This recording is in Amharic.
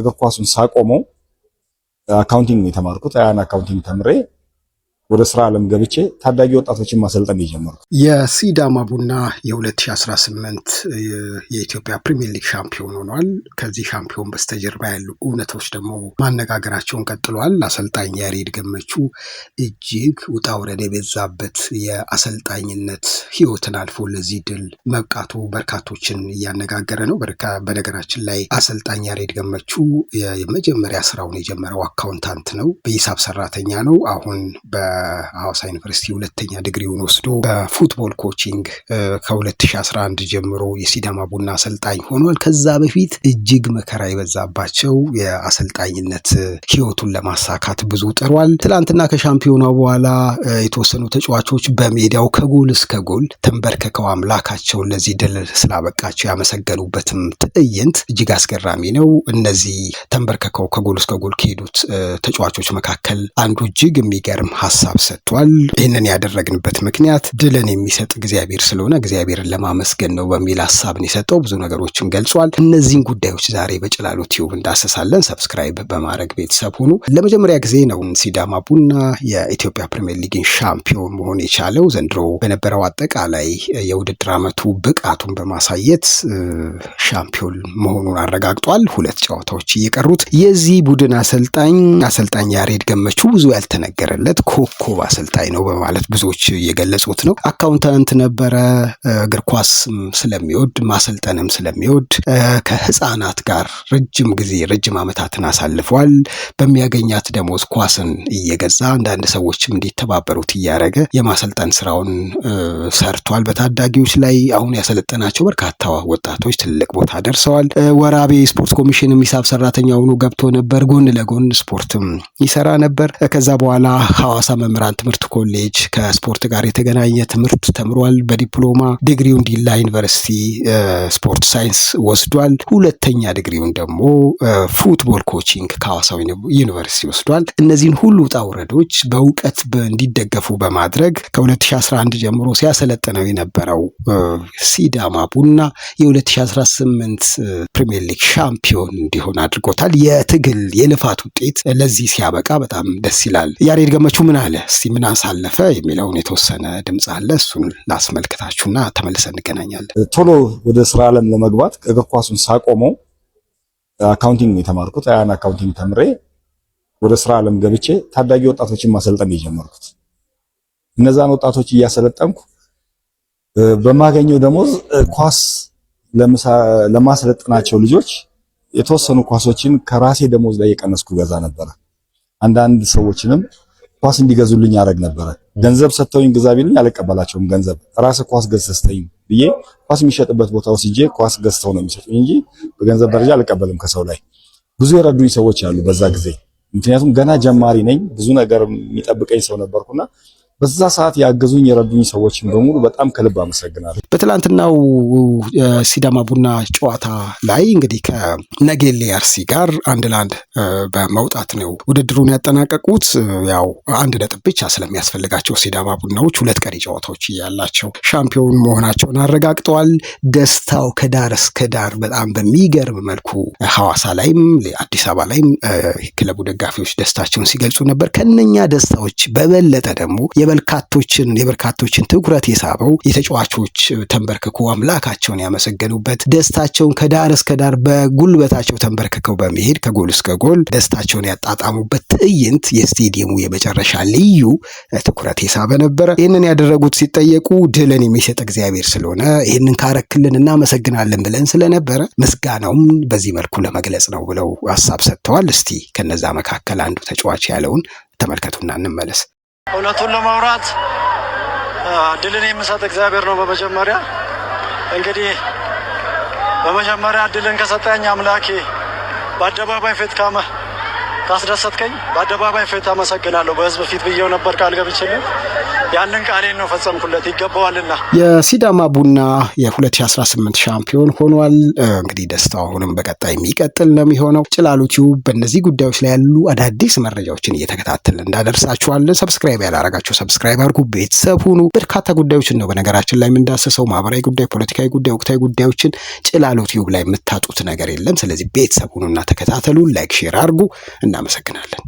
እግር ኳሱን ሳቆመው አካውንቲንግ የተማርኩት ያን አካውንቲንግ ተምሬ ወደ ስራ ዓለም ገብቼ ታዳጊ ወጣቶችን ማሰልጠን የጀመርኩት። የሲዳማ ቡና የ2018 የኢትዮጵያ ፕሪሚየር ሊግ ሻምፒዮን ሆኗል። ከዚህ ሻምፒዮን በስተጀርባ ያሉ እውነቶች ደግሞ ማነጋገራቸውን ቀጥሏል። አሰልጣኝ ያሬድ ገመቹ እጅግ ውጣ ውረድ የበዛበት የአሰልጣኝነት ህይወትን አልፎ ለዚህ ድል መብቃቱ በርካቶችን እያነጋገረ ነው። በነገራችን ላይ አሰልጣኝ ያሬድ ገመቹ የመጀመሪያ ስራውን የጀመረው አካውንታንት ነው፣ በሂሳብ ሰራተኛ ነው። አሁን በሐዋሳ ዩኒቨርሲቲ ሁለተኛ ዲግሪውን ወስዶ በፉትቦል ኮቺንግ ከ2011 ጀምሮ የሲዳማ ቡና አሰልጣኝ ሆኗል። ከዛ በፊት እጅግ መከራ የበዛባቸው የአሰልጣኝነት ህይወቱን ለማሳካት ብዙ ጥሯል። ትላንትና ከሻምፒዮናው በኋላ የተወሰኑ ተጫዋቾች በሜዳው ከጎል እስከ ጎል ተንበርከከው አምላካቸውን ለዚህ ድል ስላበቃቸው ያመሰገኑበትም ትዕይንት እጅግ አስገራሚ ነው። እነዚህ ተንበርከከው ከጎል እስከ ጎል ከሄዱት ተጫዋቾች መካከል አንዱ እጅግ የሚገርም ሀሳብ ሰጥቷል። ይህንን ያደረግንበት ምክንያት ድልን የሚሰጥ እግዚአብሔር ስለሆነ እግዚአብሔርን ለማመስገን ነው በሚል ሀሳብን የሰጠው ብዙ ነገሮችን ገልጿል። እነዚህን ጉዳዮች ዛሬ በጭላሎ ቲዩብ እንዳሰሳለን። ሰብስክራይብ በማድረግ ቤተሰብ ሁኑ። ለመጀመሪያ ጊዜ ነው ሲዳማ ቡና የኢትዮጵያ ፕሪሚየር ሊግን ሻምፒዮን መሆን የቻለው። ዘንድሮ በነበረው አጠቃላይ የውድድር ዓመቱ ብቃቱን በማሳየት ሻምፒዮን መሆኑን አረጋግጧል። 2 ጨዋታዎች እየቀሩት የዚህ ቡድን አሰልጣኝ ያሬድ ገመቹ ብዙ ያልተነገረለት ኮከብ አሰልጣኝ ነው በማለት ብዙዎች እየገለጹት ነው። አካውንታንት ነበረ። እግር ኳስ ስለሚወድ ማሰልጠንም ስለሚወድ ከህፃናት ጋር ረጅም ዓመታትን አሳልፏል። በሚያገኛት ደሞዝ ኳስን እየገዛ አንዳንድ ሰዎችም እንዲተባበሩት እያደረገ የማሰልጠን ስራውን ሰርቷል። በታዳጊዎች ላይ አሁን ያሰለጠናቸው በርካታ ወጣቶች ትልቅ ቦታ ደርሰዋል። ወራቤ ስፖርት ኮሚሽን ሂሳብ ሰራተኛ ሆኖ ገብቶ ነበር። ጎን ለጎን ስፖርትም ይሰራ ነበር። ከዛ በኋላ ሐዋሳ መምህራን ትምህርት ኮሌጅ ከስፖርት ጋር የተገናኘ ትምህርት ተምሯል። በዲፕሎማ ዲግሪውን ዲላ ዩኒቨርሲቲ ስፖርት ሳይንስ ወስዷል። ሁለተኛ ዲግሪውን ደግሞ ፉትቦል ኮቺንግ ከሐዋሳ ዩኒቨርሲቲ ወስዷል። እነዚህን ሁሉ ውጣ ውረዶች በእውቀት እንዲደገፉ በማድረግ ከ2011 ጀምሮ ሲያሰለጥነው የነበረው ሲዳማ ቡና የ2018 ፕሪሚየር ሊግ ሻምፒዮን እንዲሆን አድርጎታል። የትግል የልፋት ውጤት ለዚህ ሲያበቃ በጣም ደስ ይላል። ያሬድ ገመቹ ምን አለ እስቲ ምን አሳለፈ የሚለውን የተወሰነ ድምጽ አለ። እሱን ላስመልክታችሁና ተመልሰን እንገናኛለን። ቶሎ ወደ ስራ ዓለም ለመግባት እግር ኳሱን ሳቆመው አካውንቲንግ የተማርኩት ያን አካውንቲንግ ተምሬ ወደ ስራ ዓለም ገብቼ ታዳጊ ወጣቶችን ማሰልጠን የጀመርኩት። እነዛን ወጣቶች እያሰለጠንኩ በማገኘው ደሞዝ ኳስ ለማሰለጥናቸው ልጆች የተወሰኑ ኳሶችን ከራሴ ደሞዝ ላይ የቀነስኩ ገዛ ነበር። አንዳንድ ሰዎችንም ኳስ እንዲገዙልኝ ያደርግ ነበር። ገንዘብ ሰጥተውኝ ግዛ ቢሉኝ አልቀበላቸውም። ገንዘብ ራስ ኳስ ገዝተኝ ብዬ ኳስ የሚሸጥበት ቦታ ወስጄ ኳስ ገዝተው ነው የሚሰጡኝ እንጂ በገንዘብ ደረጃ አልቀበልም ከሰው ላይ። ብዙ የረዱኝ ሰዎች አሉ በዛ ጊዜ። ምክንያቱም ገና ጀማሪ ነኝ፣ ብዙ ነገር የሚጠብቀኝ ሰው ነበርኩና በዛ ሰዓት ያገዙኝ የረዱኝ ሰዎችን በሙሉ በጣም ከልብ አመሰግናለሁ። በትላንትናው ሲዳማ ቡና ጨዋታ ላይ እንግዲህ ከነጌሌ አርሲ ጋር 1-1 በመውጣት ነው ውድድሩን ያጠናቀቁት። ያው 1 ነጥብ ብቻ ስለሚያስፈልጋቸው ሲዳማ ቡናዎች 2 ቀሪ ጨዋታዎች ያላቸው ሻምፒዮን መሆናቸውን አረጋግጠዋል። ደስታው ከዳር እስከ ዳር በጣም በሚገርም መልኩ ሐዋሳ ላይም አዲስ አበባ ላይም ክለቡ ደጋፊዎች ደስታቸውን ሲገልጹ ነበር። ከነኛ ደስታዎች በበለጠ ደግሞ የበርካቶችን ትኩረት የሳበው የተጫዋቾች ተንበርክኮ አምላካቸውን ያመሰገኑበት፣ ደስታቸውን ከዳር እስከ ዳር በጉልበታቸው ተንበርክከው በመሄድ ከጎል እስከ ጎል ደስታቸውን ያጣጣሙበት ትዕይንት የስቴዲየሙ የመጨረሻ ልዩ ትኩረት የሳበ ነበረ። ይህንን ያደረጉት ሲጠየቁ ድልን የሚሰጥ እግዚአብሔር ስለሆነ ይህንን ካረክልን እናመሰግናለን ብለን ስለነበረ ምስጋናውም በዚህ መልኩ ለመግለጽ ነው ብለው ሀሳብ ሰጥተዋል። እስቲ ከነዛ መካከል አንዱ ተጫዋች ያለውን ተመልከቱና እንመለስ። እውነቱን ለማውራት ድልን የሚሰጥ እግዚአብሔር ነው። በመጀመሪያ ድልን ከሰጠኝ አምላኬ በአደባባይ ፊት ካስደሰትከኝ በአደባባይ ፊት አመሰግናለሁ። በህዝብ ፊት ብዬው ነበር ቃል ገብቼልህ ያንን ቃሌን ነው ፈጸምኩለት ይገባዋልና። የሲዳማ ቡና የ2018 ሻምፒዮን ሆኗል። እንግዲህ ደስታው አሁንም በቀጣይ የሚቀጥል ነው የሚሆነው። ጭላሎ ቲዩብ በእነዚህ ጉዳዮች ላይ ያሉ አዳዲስ መረጃዎችን እየተከታተልን እንዳደርሳችኋለን። ሰብስክራይብ ያላረጋችሁ ሰብስክራይብ አድርጉ፣ ቤተሰብ ሁኑ። በርካታ ጉዳዮችን ነው በነገራችን ላይ የምንዳስሰው፣ ማህበራዊ ጉዳይ፣ ፖለቲካዊ ጉዳይ፣ ወቅታዊ ጉዳዮችን ጭላሎ ቲዩብ ላይ የምታጡት ነገር የለም። ስለዚህ ቤተሰብ ሁኑና ተከታተሉ። ላይክ ሼር አድርጉ። እናመሰግናለን።